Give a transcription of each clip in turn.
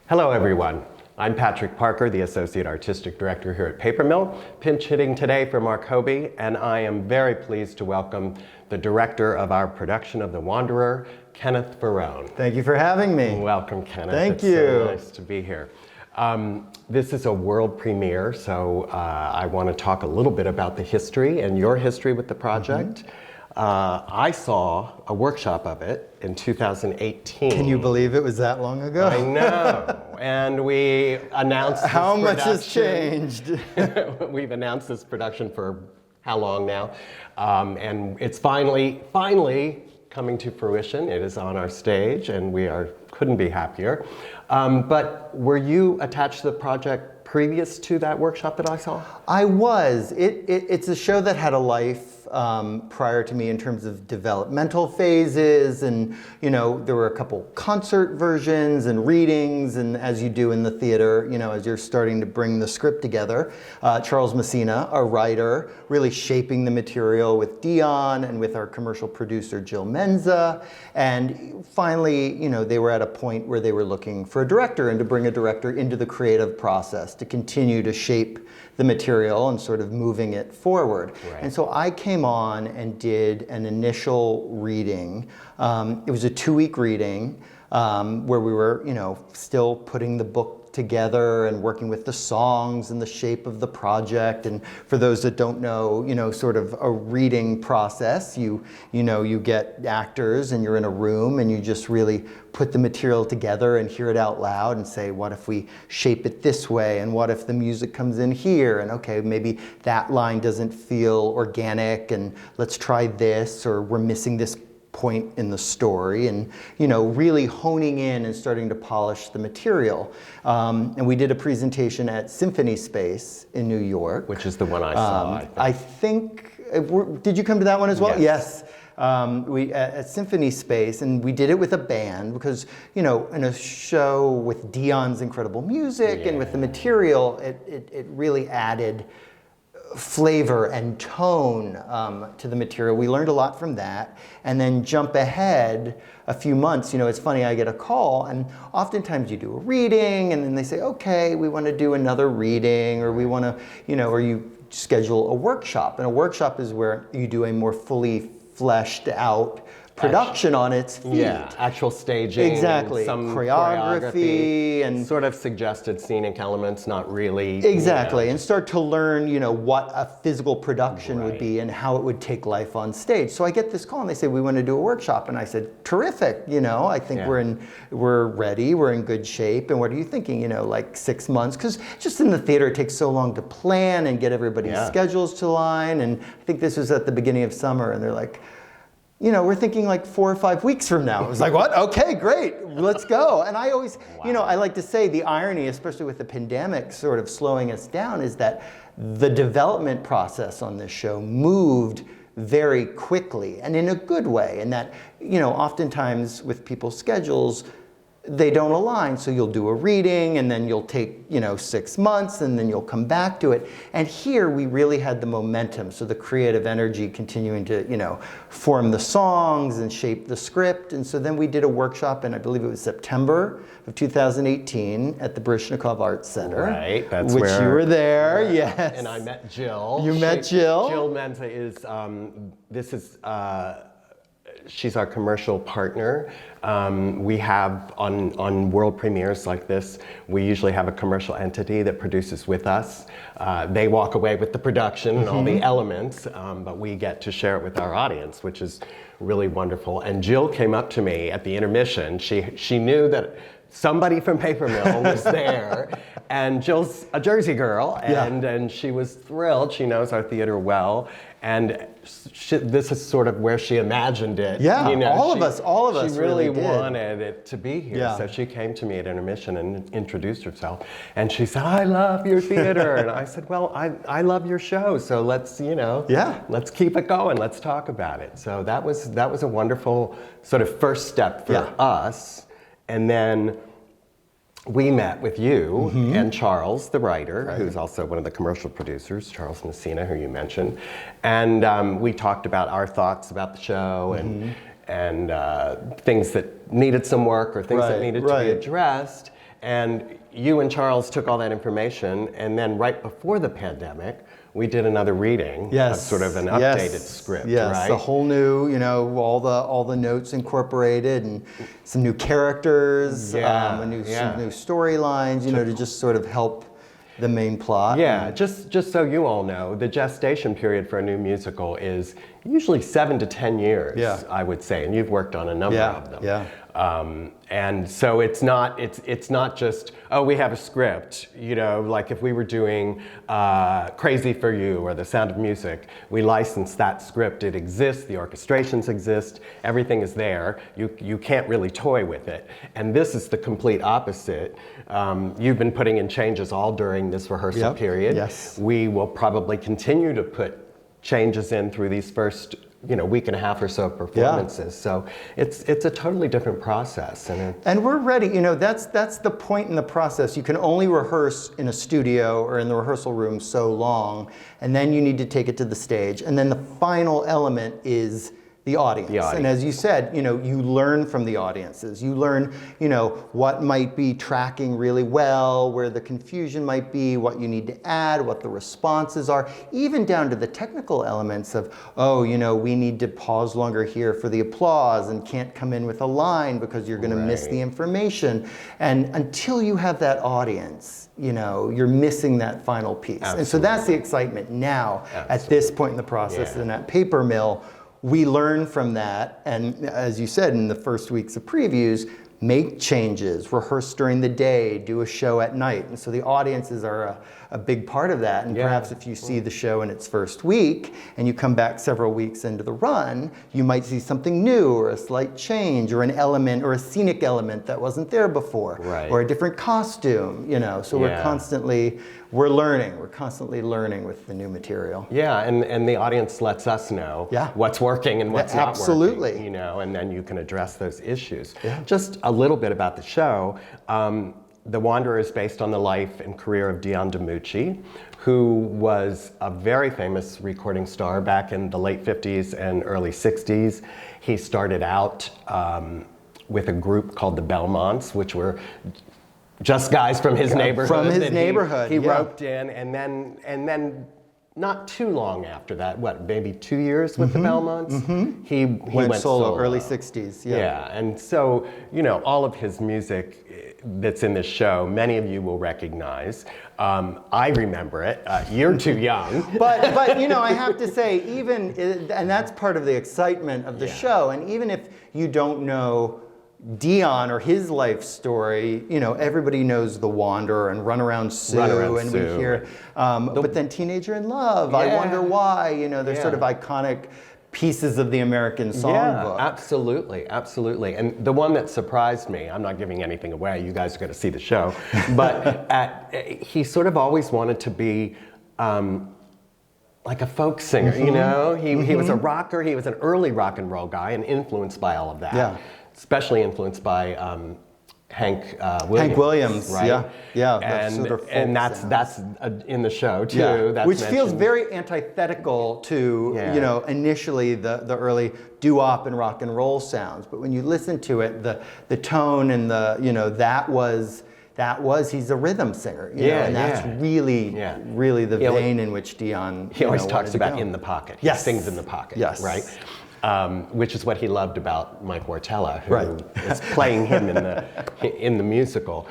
Hello everyone, I'm Patrick Parker, the Associate Artistic Director here at Paper Mill, pinch hitting today for Mark Hobie, and I am very pleased to welcome the director of our production of The Wanderer, Kenneth Ferrone. Thank you for having me. Welcome, Kenneth. Thank you. So nice to be here. This is a world premiere, so I want to talk a little bit about the history and your history with the project. I saw a workshop of it in 2018. Can you believe it was that long ago? I know. And we announced how much has changed? We've announced this production for how long now? And it's finally coming to fruition. It is on our stage, and we couldn't be happier. But were you attached to the project previous to that workshop that I saw? I was. It's a show that had a life prior to me in terms of developmental phases, and there were a couple concert versions and readings, and as you do in the theater, as you're starting to bring the script together, Charles Messina, a writer, really shaping the material with Dionne and with our commercial producer Jill Menza, and finally, they were at a point where they were looking for a director and to bring a director into the creative process to continue to shape the material and sort of moving it forward. Right. And so I came on and did an initial reading. It was a 2-week reading where we were, still putting the book together and working with the songs and the shape of the project. And for those that don't know, sort of a reading process, you get actors and you're in a room and you just really put the material together and hear it out loud and say, what if we shape it this way? And what if the music comes in here? And okay, maybe that line doesn't feel organic, and let's try this, or we're missing this point in the story, and really honing in and starting to polish the material. And we did a presentation at Symphony Space in New York, which is the one I saw. I think did you come to that one as well? Yes. We at Symphony Space, and we did it with a band because in a show with Dionne's incredible music and with the material, it really added flavor and tone to the material. We learned a lot from that, and then jump ahead a few months. It's funny, I get a call, and oftentimes you do a reading, and then they say, okay, we want to do another reading, or we want to, or you schedule a workshop. And a workshop is where you do a more fully fleshed out production on its feet. Yeah, actual staging. Exactly. Some choreography and sort of suggested scenic elements, not really. Exactly, and start to learn, what a physical production would be and how it would take life on stage. So I get this call and they say, we want to do a workshop, and I said, terrific. I think we're ready, we're in good shape, and what are you thinking? Like 6 months, because just in the theater it takes so long to plan and get everybody's schedules to line. And I think this was at the beginning of summer, and they're like, we're thinking like 4 or 5 weeks from now. I was like, what? Okay, great, let's go. And I always, I like to say the irony, especially with the pandemic sort of slowing us down, is that the development process on this show moved very quickly and in a good way. And that, oftentimes with people's schedules, they don't align, so you'll do a reading and then you'll take 6 months and then you'll come back to it. And here we really had the momentum, so the creative energy continuing to form the songs and shape the script. And so then we did a workshop in, I believe it was September of 2018 at the Baryshnikov Arts Center. Right, that's which you were there. Yes. And I met Jill. You met Jill. Jill Menza is she's our commercial partner. We have on world premieres like this, we usually have a commercial entity that produces with us. They walk away with the production and all the elements, but we get to share it with our audience, which is really wonderful. And Jill came up to me at the intermission. She knew that somebody from Paper Mill was there, and Jill's a Jersey girl, and she was thrilled. She knows our theater well, and this is sort of where she imagined it. Yeah, all of us She really did. wanted it to be here, Yeah. so she came to me at intermission and introduced herself, and she said, I love your theater, and I said, well, I love your show, so let's, let's keep it going, let's talk about it. So that was a wonderful sort of first step for us. And then we met with you and Charles, the writer, who's also one of the commercial producers, Charles Messina, who you mentioned. And we talked about our thoughts about the show and things that needed some work or things that needed to be addressed. And you and Charles took all that information, and then right before the pandemic, we did another reading of sort of an updated script, right? A whole new, all the notes incorporated and some new characters, some new storylines, to just sort of help the main plot. Yeah, just so you all know, the gestation period for a new musical is usually 7 to 10 years, I would say, and you've worked on a number of them. Yeah. And so it's not just, oh, we have a script, like if we were doing Crazy for You or The Sound of Music, we license that script, it exists, the orchestrations exist, everything is there, you can't really toy with it. And this is the complete opposite. You've been putting in changes all during this rehearsal period. Yes. We will probably continue to put changes in through these first week and a half or so of performances. So it's a totally different process. And we're ready. That's the point in the process. You can only rehearse in a studio or in the rehearsal room so long, and then you need to take it to the stage. And then the final element is the audience. And as you said, you learn from the audiences. You learn, what might be tracking really well, where the confusion might be, what you need to add, what the responses are, even down to the technical elements of, we need to pause longer here for the applause and can't come in with a line because you're going to miss the information. And until you have that audience, you're missing that final piece. Absolutely. And so that's the excitement now at this point in the process. And at Paper Mill, we learn from that, and as you said, in the first weeks of previews, make changes, rehearse during the day, do a show at night. And so the audiences are a big part of that. And perhaps if you see the show in its first week and you come back several weeks into the run, you might see something new or a slight change or an element or a scenic element that wasn't there before, or a different costume, So we're constantly learning with the new material. Yeah, and the audience lets us know what's working and what's not working, and then you can address those issues. Just a little bit about the show. The Wanderer is based on the life and career of Dion DiMucci, who was a very famous recording star back in the late 50s and early 60s. He started out with a group called the Belmonts, which were just guys from his neighborhood. He roped in, and then not too long after that, maybe 2 years with the Belmonts, he went solo. Early 60s, Yeah, and so, all of his music that's in this show, many of you will recognize. I remember it. You're too young. but I have to say, and that's part of the excitement of the show, and even if you don't know Dion or his life story, everybody knows The Wanderer and Runaround Sue, we hear, but then Teenager in Love, I Wonder Why, they're sort of iconic pieces of the American songbook. Yeah, absolutely. And the one that surprised me, I'm not giving anything away, you guys are going to see the show, but he sort of always wanted to be like a folk singer, He was a rocker, he was an early rock and roll guy and influenced by all of that. Yeah. Especially influenced by Hank Williams. Hank Williams, right? Yeah. And that's in the show too. Yeah. That's which feels very antithetical to initially the early doo-wop and rock and roll sounds. But when you listen to it, the tone and that was he's a rhythm singer, and that's really the vein in which Dion. He always talks about in the pocket. He sings in the pocket, right? Which is what he loved about Mike Wartella, who is playing him in the musical.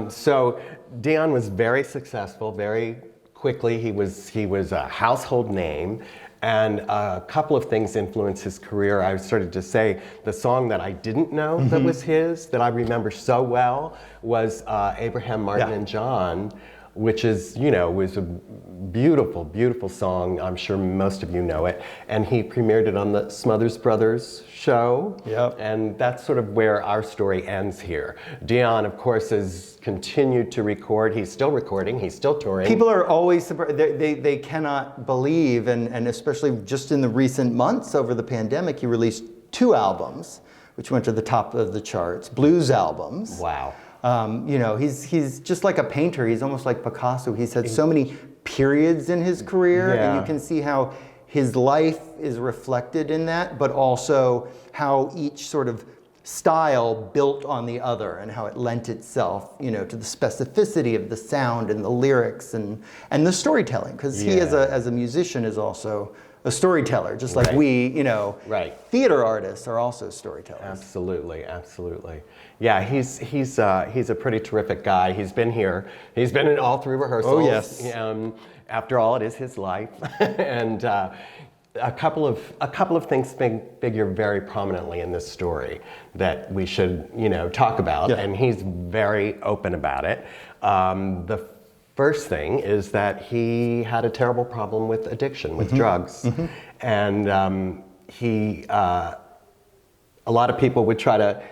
So Dion was very successful very quickly. He was a household name, and a couple of things influenced his career. I started to say the song that I didn't know that was his, that I remember so well, was Abraham, Martin, and John, which is, was a beautiful, beautiful song. I'm sure most of you know it. And he premiered it on the Smothers Brothers show. Yep. And that's sort of where our story ends here. Dion, of course, has continued to record. He's still recording. He's still touring. People are always surprised. They cannot believe, and especially just in the recent months over the pandemic, he released 2 albums, which went to the top of the charts, blues albums. Wow. He's just like a painter. He's almost like Picasso. He's had so many periods in his career, and you can see how his life is reflected in that, but also how each sort of style built on the other, and how it lent itself, to the specificity of the sound and the lyrics and the storytelling, because he as a musician is also a storyteller, just like we, theater artists are also storytellers. Absolutely, absolutely. Yeah, he's a pretty terrific guy. He's been here. He's been in all 3 rehearsals. Oh yes. After all, it is his life, and a couple of things figure very prominently in this story that we should talk about, and he's very open about it. The first thing is that he had a terrible problem with addiction, with drugs, and a lot of people would try to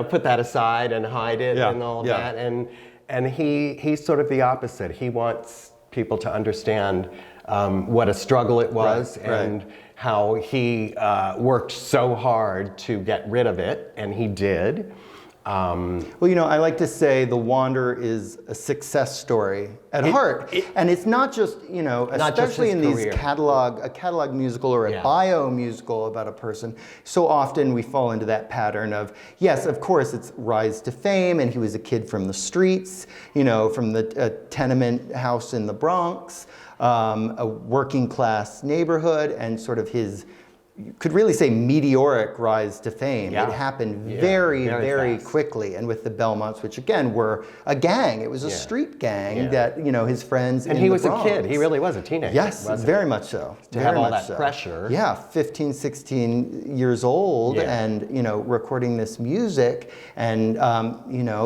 put that aside and hide it and all of that, and he's sort of the opposite. He wants people to understand what a struggle it was, and how he worked so hard to get rid of it, and he did. Well, I like to say The Wanderer is a success story at heart. And it's not just, especially in these catalog musical or a bio musical about a person, so often we fall into that pattern of, yes, of course, it's rise to fame, and he was a kid from the streets, from the tenement house in the Bronx, a working class neighborhood, and sort of his, you could really say, meteoric rise to fame. It happened very quickly, and with the Belmonts, which again were a gang. It was a street gang that his friends. And he was a kid. He really was a teenager. Yes, very much so. To have all that pressure. Yeah, 15, 16 years old, and recording this music, and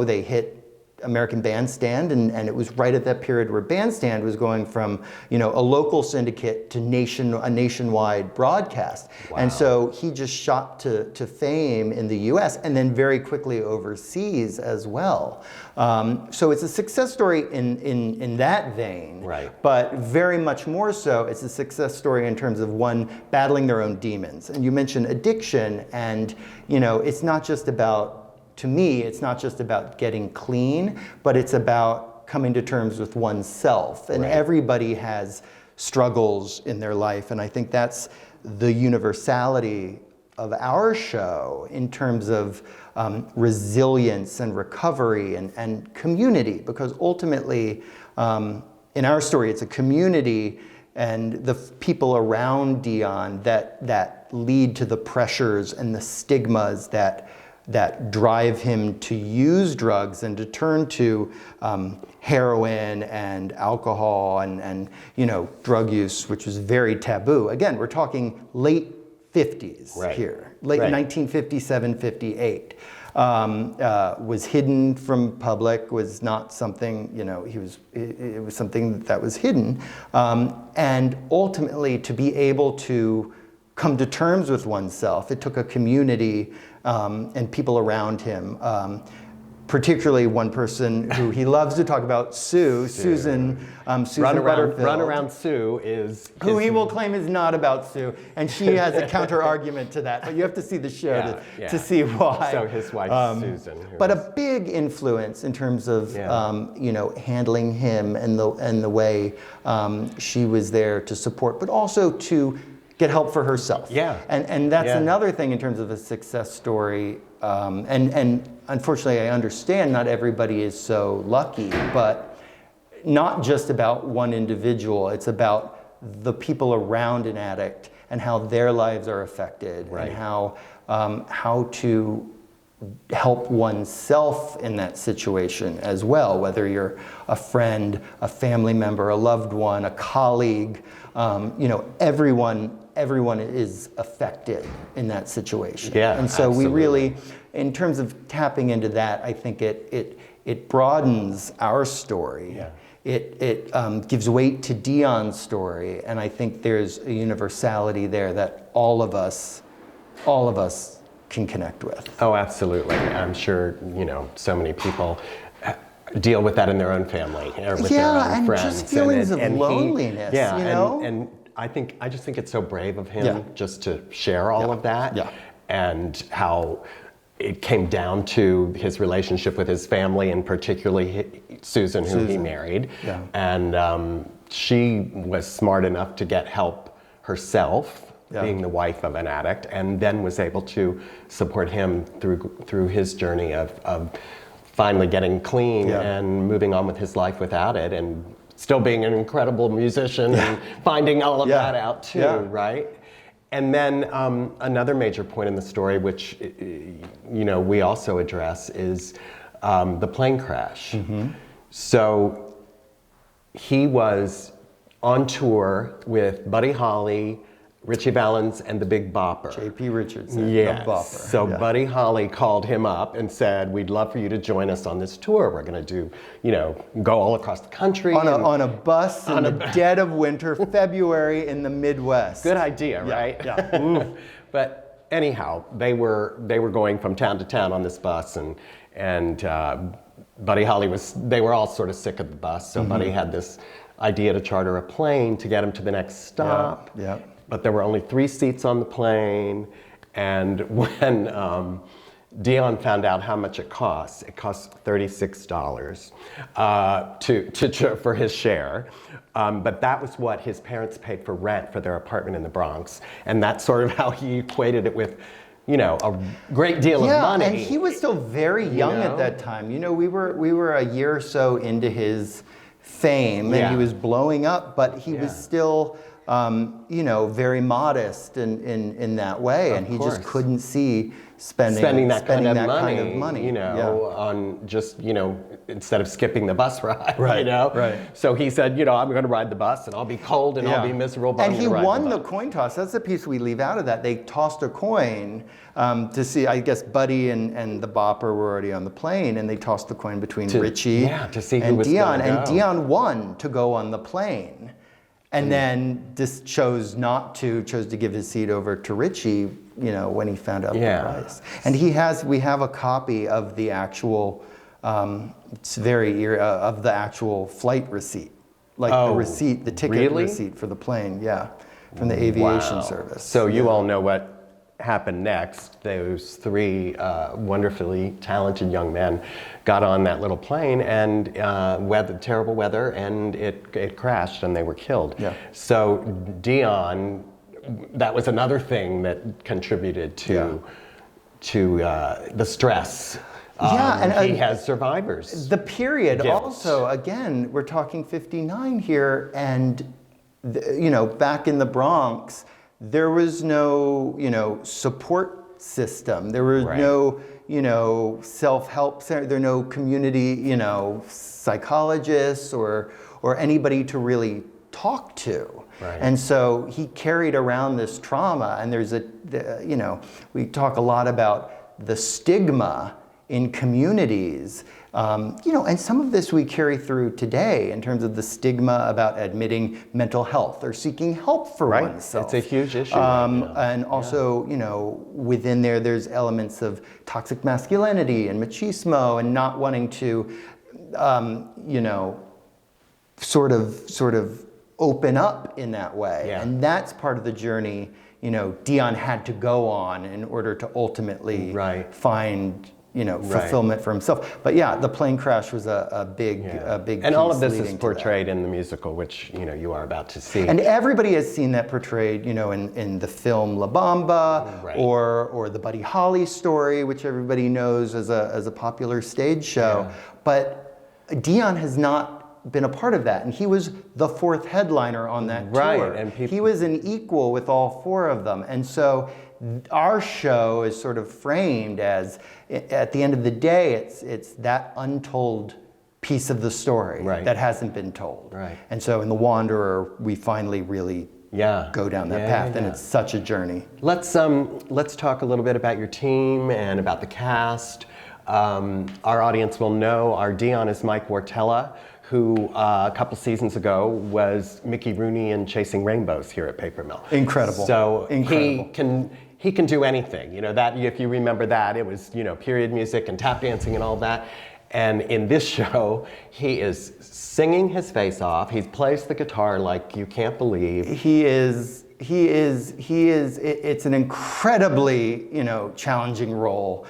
they hit American Bandstand, and it was right at that period where Bandstand was going from a local syndicate to a nationwide broadcast. Wow. And so he just shot to fame in the US, and then very quickly overseas as well. So it's a success story in that vein, but very much more so it's a success story in terms of one battling their own demons. And you mentioned addiction, and it's not just about, to me, it's not just about getting clean, but it's about coming to terms with oneself. And everybody has struggles in their life. And I think that's the universality of our show in terms of resilience and recovery and community. Because ultimately, in our story, it's a community and the people around Dionne that lead to the pressures and the stigmas that drive him to use drugs and to turn to heroin and alcohol and drug use, which was very taboo. Again, we're talking late 50s here, late 1957, 58. Was hidden from public, was not something, it was something that was hidden. And ultimately, to be able to come to terms with oneself, it took a community and people around him, particularly one person who he loves to talk about, Susan Butterfield. Runaround Sue is... Who he will claim is not about Sue, and she has a counter argument to that, but you have to see the show to see why. So his wife, Susan. But a big influence in terms of, handling him and the way she was there to support, but also to get help for herself. And that's another thing in terms of a success story. And unfortunately, I understand not everybody is so lucky, but not just about one individual. It's about the people around an addict and how their lives are affected, and how to help oneself in that situation as well, whether you're a friend, a family member, a loved one, a colleague, everyone is affected in that situation. And so we really, in terms of tapping into that, I think it broadens our story. It gives weight to Dionne's story, and I think there's a universality there that all of us can connect with. Oh, absolutely. I'm sure, so many people deal with that in their own family or with their own friends. Just feelings of loneliness, and I just think it's so brave of him just to share all of that, and how it came down to his relationship with his family, and particularly Susan, who he married. And she was smart enough to get help herself being the wife of an addict, and then was able to support him through his journey of finally getting clean and moving on with his life without it, and still being an incredible musician and finding all of that out too, right? And then another major point in the story, which we also address, is the plane crash. So he was on tour with Buddy Holly, Ritchie Valens, and the Big Bopper. J.P. Richardson, yes. the Bopper. So Buddy Holly called him up and said, "We'd love for you to join us on this tour. We're going to do, go all across the country." On a bus in the dead of winter, February in the Midwest. Good idea, right? Yeah. But anyhow, they were going from town to town on this bus, and Buddy Holly they were all sort of sick of the bus, so Buddy had this idea to charter a plane to get him to the next stop. Yeah. But there were only 3 seats on the plane, and when Dionne found out how much it cost $36 for his share. But that was what his parents paid for rent for their apartment in the Bronx, and that's sort of how he equated it with, a great deal of money. And he was still very young at that time. We were a year or so into his fame, and he was blowing up, but he was still, very modest in that way, and he just couldn't see spending that kind of money, on just, instead of skipping the bus ride, Right. So he said, I'm going to ride the bus, and I'll be cold and I'll be miserable, but and I'm he gonna ride won the the coin toss. That's the piece we leave out of that. They tossed a coin to see, I guess Buddy and the Bopper were already on the plane, and they tossed the coin between Ritchie to see who and was Dionne, gonna go. and Dionne won to go on the plane. And then just chose to give his seat over to Ritchie, when he found out the price. And we have a copy of the actual, of the actual flight receipt, the ticket receipt for the plane, from the aviation service. So you all know what happened next. Those 3 wonderfully talented young men got on that little plane, and terrible weather, and it crashed, and they were killed. So Dionne, that was another thing that contributed to the stress. And he has survivors. The period also, again, we're talking 59 here, and back in the Bronx, there was no, support system. There was no, self-help center. There were no community, psychologists or anybody to really talk to. Right. And so he carried around this trauma, and there's we talk a lot about the stigma in communities, and some of this we carry through today in terms of the stigma about admitting mental health or seeking help for oneself. It's a huge issue. And also, within there's elements of toxic masculinity and machismo, and not wanting to, sort of open up in that way. And that's part of the journey, Dionne had to go on in order to ultimately find fulfillment for himself. But the plane crash was a big piece. And all of this is portrayed in the musical, which you are about to see. And everybody has seen that portrayed, in the film La Bamba, or the Buddy Holly story, which everybody knows as a popular stage show. But Dionne has not been a part of that, and he was the 4th headliner on that tour. And he was an equal with all 4 of them, and so our show is sort of framed as, at the end of the day, it's that untold piece of the story that hasn't been told. And so in The Wanderer, we finally really go down that path, and it's such a journey. Let's talk a little bit about your team and about the cast. Our audience will know our Dionne is Mike Wartella, who a couple seasons ago was Mickey Rooney in Chasing Rainbows here at Paper Mill. Incredible. So he can do anything. That, if you remember that, it was period music and tap dancing and all that. And in this show, he is singing his face off. He plays the guitar like you can't believe. It's an incredibly, challenging role.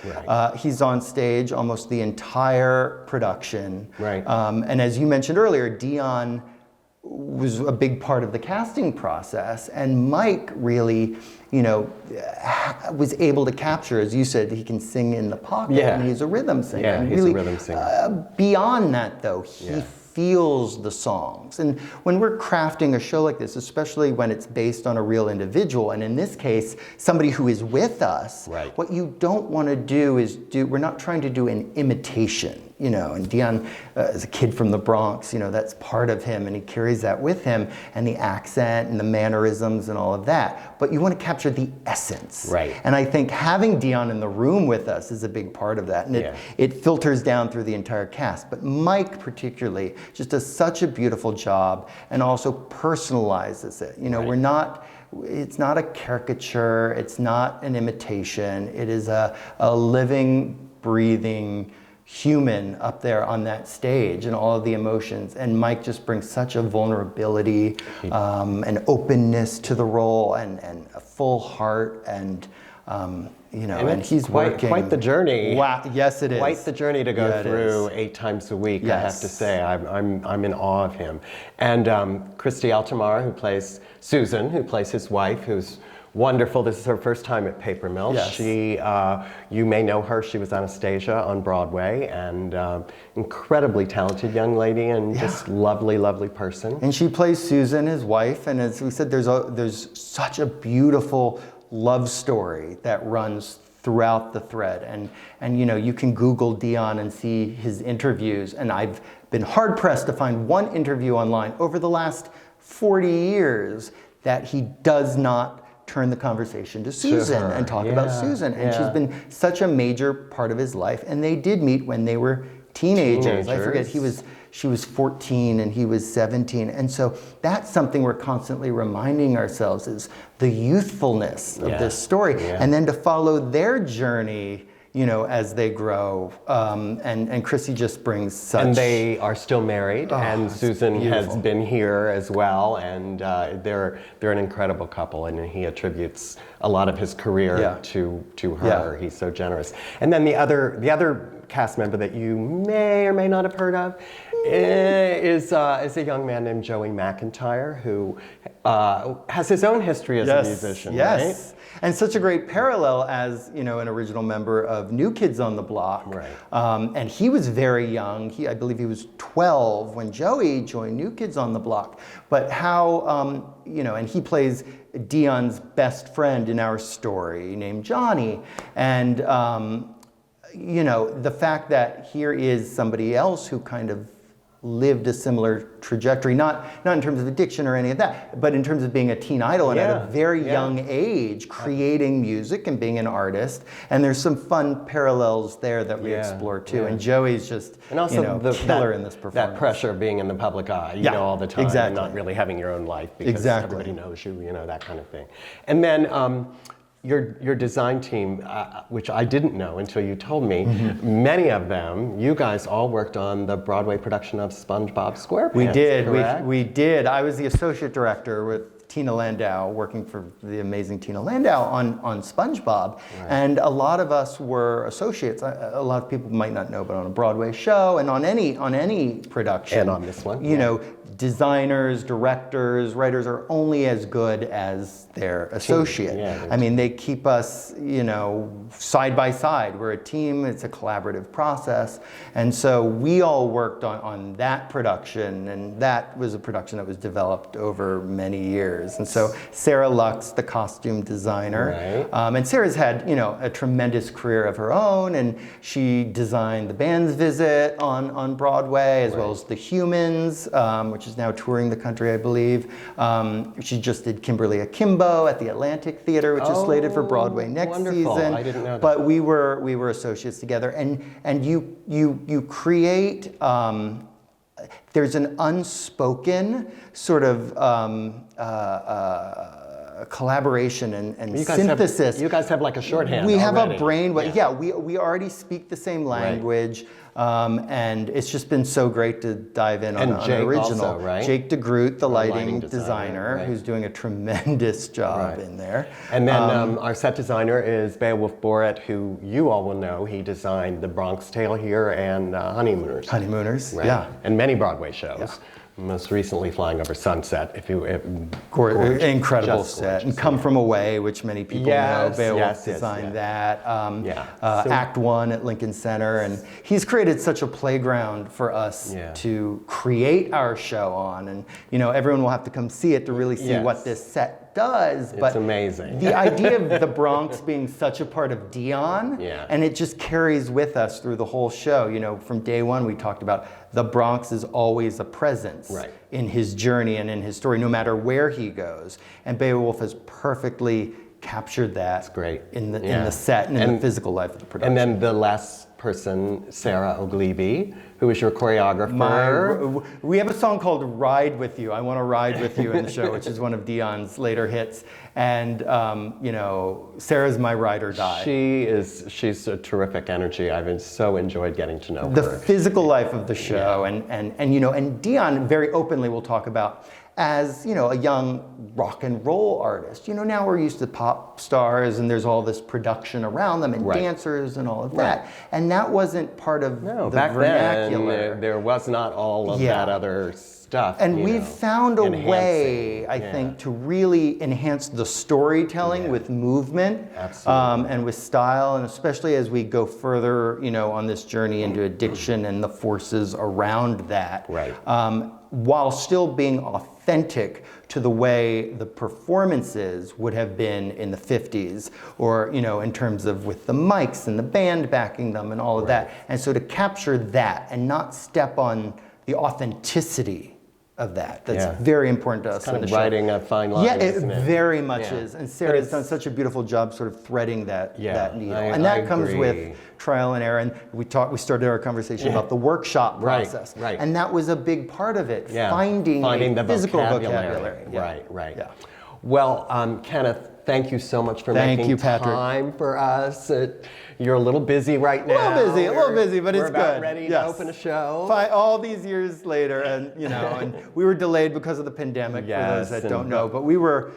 He's on stage almost the entire production. And as you mentioned earlier, Dionne was a big part of the casting process, and Mike really, was able to capture, as you said, he can sing in the pocket, and he's a rhythm singer. Yeah, and he's really, a rhythm singer. Beyond that, though, he feels the songs. And when we're crafting a show like this, especially when it's based on a real individual, and in this case, somebody who is with us, what you don't want to do is we're not trying to do an imitation. And Dionne is a kid from the Bronx, that's part of him, and he carries that with him, and the accent and the mannerisms and all of that. But you want to capture the essence. Right. And I think having Dionne in the room with us is a big part of that. And it filters down through the entire cast. But Mike particularly just does such a beautiful job and also personalizes it. It's not a caricature, it's not an imitation, it is a living, breathing human up there on that stage and all of the emotions. And Mike just brings such a vulnerability, an openness to the role, and a full heart, and and he's working. Quite the journey. Wow, yes it is. Quite the journey to go through 8 times a week, I have to say. I'm in awe of him. And Christy Altamar, who plays Susan, who plays his wife, who's wonderful. This is her first time at Paper Mill. Yes. She, you may know her. She was Anastasia on Broadway, and incredibly talented young lady, and just lovely, lovely person. And she plays Susan, his wife, and as we said, there's such a beautiful love story that runs throughout the thread. And you can Google Dionne and see his interviews, and I've been hard pressed to find one interview online over the last 40 years that he does not turn the conversation to Susan and talk about Susan. And she's been such a major part of his life. And they did meet when they were teenagers. I forget, she was 14 and he was 17. And so that's something we're constantly reminding ourselves, is the youthfulness of this story. And then to follow their journey, as they grow. And Chrissy just brings such... And they are still married, and Susan has been here as well, and they're an incredible couple, and he attributes a lot of his career to her. He's so generous. And then the other cast member that you may or may not have heard of is a young man named Joey McIntyre, who has his own history as a musician, right? And such a great parallel as, an original member of New Kids on the Block. Right. And he was very young. I believe he was 12 when Joey joined New Kids on the Block. But how, and he plays Dionne's best friend in our story named Johnny. And, the fact that here is somebody else who kind of lived a similar trajectory, not in terms of addiction or any of that, but in terms of being a teen idol and at a very young age, creating music and being an artist. And there's some fun parallels there that we explore too. And Joey's just, and also killer in this performance. That pressure of being in the public eye, all the time, and not really having your own life because everybody knows you, that kind of thing. And then your design team, which I didn't know until you told me, many of them, you guys all worked on the Broadway production of SpongeBob SquarePants. We did. Correct? We did. I was the associate director with Tina Landau, working for the amazing Tina Landau on SpongeBob. Right. And a lot of us were associates. A lot of people might not know, but on a Broadway show and on any production. And on this one. Designers, directors, writers are only as good as their associate. I mean, they keep us, side by side. We're a team, it's a collaborative process. And so we all worked on that production, and that was a production that was developed over many years. And so Sarah Lux, the costume designer, and Sarah's had, a tremendous career of her own, and she designed The Band's Visit on Broadway, as well as The Humans, which is now touring the country, I believe. She just did Kimberly Akimbo at the Atlantic Theater, which is slated for Broadway next season. I didn't know that. But we were associates together, and you create. There's an unspoken sort of collaboration and synthesis. You guys have like a shorthand. We have a brain. We already speak the same language. And it's just been so great to dive in on an original. Also, right? Jake DeGroot, the lighting designer, who's doing a tremendous job in there. And then our set designer is Beowulf Borat, who you all will know. He designed The Bronx Tale here and Honeymooners. Honeymooners, yeah. And many Broadway shows. Most recently flying over Sunset. Incredible Just set. gorgeous, And Come From Away, which many people know. Beowulf designed that. Act One at Lincoln Center. And he's created such a playground for us to create our show on. And, you know, everyone will have to come see it to really see what this set does. But it's amazing. The idea of the Bronx being such a part of Dionne, and it just carries with us through the whole show. You know, from day one, we talked about the Bronx is always a presence in his journey and in his story, no matter where he goes. And Beowulf has perfectly captured that. It's great. In the set and in the physical life of the production. And then the last person, Sarah Oglibi, who is your choreographer. We have a song called Ride With You. I Want to Ride With You in the show, which is one of Dionne's later hits. And, you know, Sarah's my ride or die. She's a terrific energy. I've so enjoyed getting to know her. The physical life of the show. And, you know, and Dionne very openly will talk about as, you know, a young rock and roll artist. You know, now we're used to pop stars and there's all this production around them and dancers and all of that. And that wasn't part of the vernacular. Then, there was not all of that other stuff. And we've found a way, I think, to really enhance the storytelling with movement and with style, and especially as we go further, you know, on this journey into addiction and the forces around that. While still being authentic to the way the performances would have been in the 50s, or, you know, in terms of with the mics and the band backing them and all of that. And so to capture that and not step on the authenticity of that. That's very important to us in the show. Writing a fine line. Yeah, it very much is. And Sarah's done such a beautiful job sort of threading that needle. And that comes with trial and error. And we started our conversation about the workshop process. And that was a big part of it, finding the physical vocabulary. Right. Well, Kenneth, thank you so much for making time for us. You're a little busy right now. A little busy, but it's good. We're about ready to open a show. All these years later, and you know, and we were delayed because of the pandemic, for those that don't know, but we were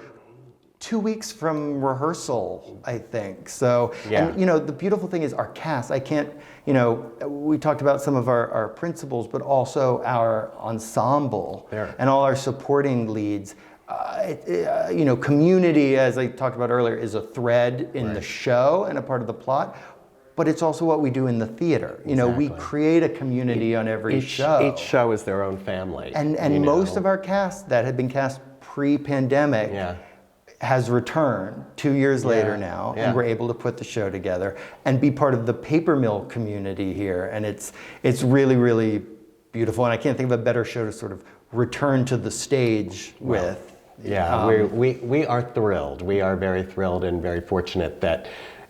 2 weeks from rehearsal, I think. So, and you know, the beautiful thing is our cast, you know, we talked about some of our principals, but also our ensemble and all our supporting leads. You know, community, as I talked about earlier, is a thread in the show and a part of the plot, but it's also what we do in the theater. You know, we create a community on every show. Each show is their own family. And most of our cast that had been cast pre-pandemic has returned 2 years later now, and we're able to put the show together and be part of the paper mill community here. And it's really, really beautiful. And I can't think of a better show to sort of return to the stage with. We are thrilled. We are very thrilled and very fortunate that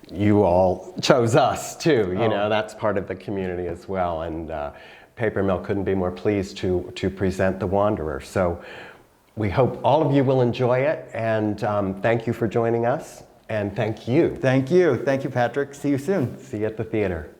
you all chose us too. You know, that's part of the community as well. And Paper Mill couldn't be more pleased to present The Wanderer. So we hope all of you will enjoy it. And thank you for joining us. And thank you. Thank you. Thank you, Patrick. See you soon. See you at the theater.